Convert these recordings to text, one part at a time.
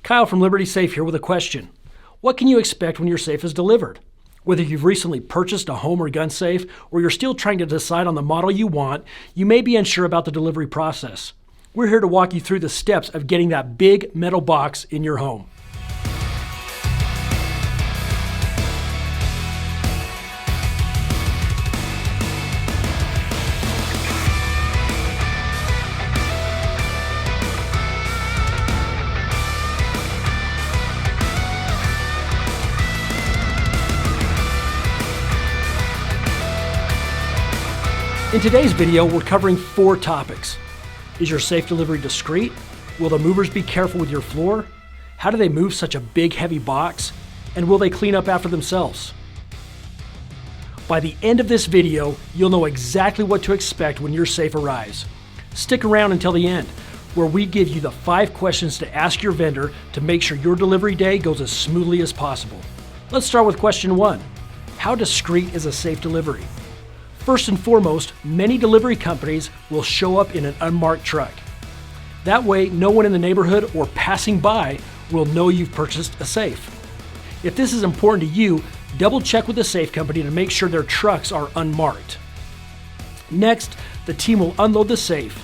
Kyle from Liberty Safe here with a question. What can you expect when your safe is delivered? Whether you've recently purchased a home or gun safe, or you're still trying to decide on the model you want, you may be unsure about the delivery process. We're here to walk you through the steps of getting that big metal box in your home. In today's video, we're covering 4 topics. Is your safe delivery discreet? Will the movers be careful with your floor? How do they move such a big, heavy box? And will they clean up after themselves? By the end of this video, you'll know exactly what to expect when your safe arrives. Stick around until the end, where we give you the 5 questions to ask your vendor to make sure your delivery day goes as smoothly as possible. Let's start with question 1. How discreet is a safe delivery? First and foremost, many delivery companies will show up in an unmarked truck. That way, no one in the neighborhood or passing by will know you've purchased a safe. If this is important to you, double check with the safe company to make sure their trucks are unmarked. Next, the team will unload the safe.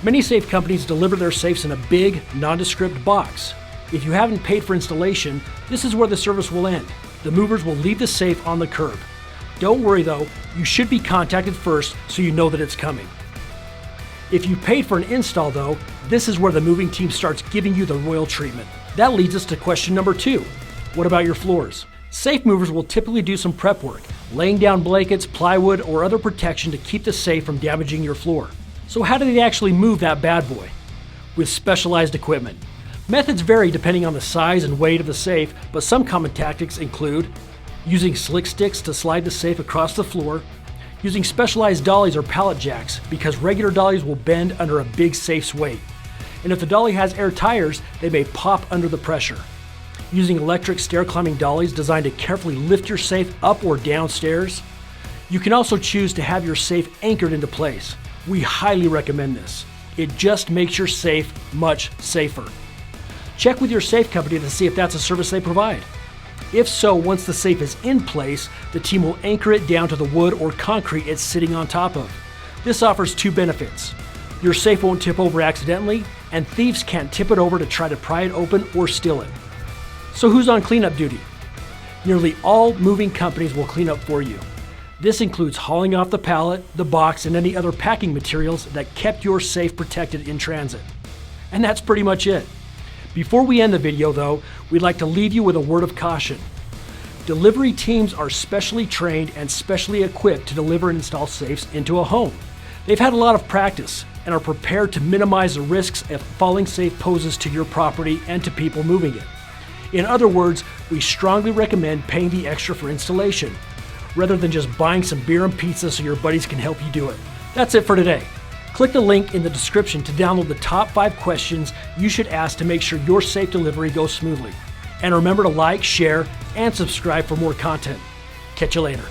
Many safe companies deliver their safes in a big, nondescript box. If you haven't paid for installation, this is where the service will end. The movers will leave the safe on the curb. Don't worry though, you should be contacted first so you know that it's coming. If you paid for an install though, this is where the moving team starts giving you the royal treatment. That leads us to question number 2. What about your floors? Safe movers will typically do some prep work, laying down blankets, plywood, or other protection to keep the safe from damaging your floor. So how do they actually move that bad boy? With specialized equipment. Methods vary depending on the size and weight of the safe, but some common tactics include using slick sticks to slide the safe across the floor, using specialized dollies or pallet jacks because regular dollies will bend under a big safe's weight. And if the dolly has air tires, they may pop under the pressure. Using electric stair climbing dollies designed to carefully lift your safe up or downstairs. You can also choose to have your safe anchored into place. We highly recommend this. It just makes your safe much safer. Check with your safe company to see if that's a service they provide. If so, once the safe is in place, the team will anchor it down to the wood or concrete it's sitting on top of. This offers 2 benefits. Your safe won't tip over accidentally, and thieves can't tip it over to try to pry it open or steal it. So who's on cleanup duty? Nearly all moving companies will clean up for you. This includes hauling off the pallet, the box, and any other packing materials that kept your safe protected in transit. And that's pretty much it. Before we end the video though, we'd like to leave you with a word of caution. Delivery teams are specially trained and specially equipped to deliver and install safes into a home. They've had a lot of practice and are prepared to minimize the risks a falling safe poses to your property and to people moving it. In other words, we strongly recommend paying the extra for installation, rather than just buying some beer and pizza so your buddies can help you do it. That's it for today. Click the link in the description to download the top 5 questions you should ask to make sure your safe delivery goes smoothly. And remember to like, share, and subscribe for more content. Catch you later.